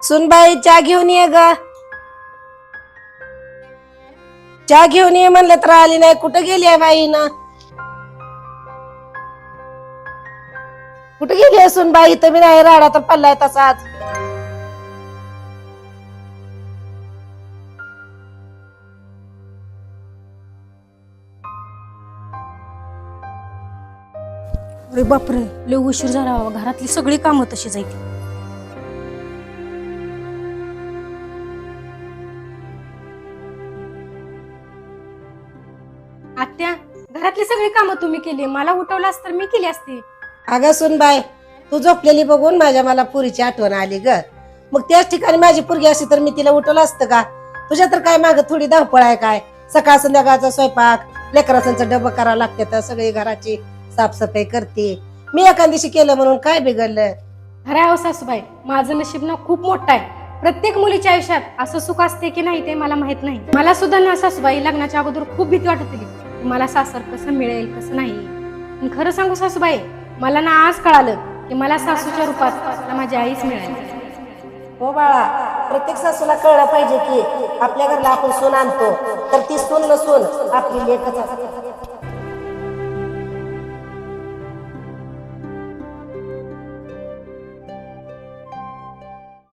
सुनबाई चहा घेऊन ये ग. चहा घेऊन ये म्हणलं तर आली नाही. कुठं गेली आहे बाई ना? कुठे गेली आहे सुनबाई? तर मी नाही, राडा तर पडलाय तसाच. अरे बापरे, लय उशीर झाला बाबा. घरातली सगळी कामं तशी जायची. आत्या, घरातली सगळी कामं तुम्ही केली, मला उठवलास तर मी केली असती. अगं सुनबाई, तू झोपलेली बघून मला पुरीची आठवण आली ग. मग त्याच ठिकाणी माझी पोरगी असती तर मी तिला उठवलं असतं का? तुझ्या तर काय माग थोडी धावपळ आहे काय? सकाळ संध्याकाळचा स्वयंपाक, लेकरांचं डबं करावं लागते, तर सगळी घराची साफसफाई करते. मी एका दिवशी केलं म्हणून काय बिघडलं? खरं आहे हो सासूबाई, माझं नशीब ना खूप मोठं आहे. प्रत्येक मुलीच्या आयुष्यात असं सुख असते की नाही ते मला माहित नाही. मला सुद्धा ना सासूबाई लग्नाच्या अगोदर खूप भीती वाटत होती, मला सासर कसं मिळेल कसं नाही. पण खरं सांगू सासूबाई, मला ना आज कळालं की मला सासूच्या रूपात माझी आईच मिळाली. हो बाळा, प्रत्येक सासूला कळलं पाहिजे की आपल्या घरला आपण सून आणतो तर ती सून नसून आपली लेकच असते.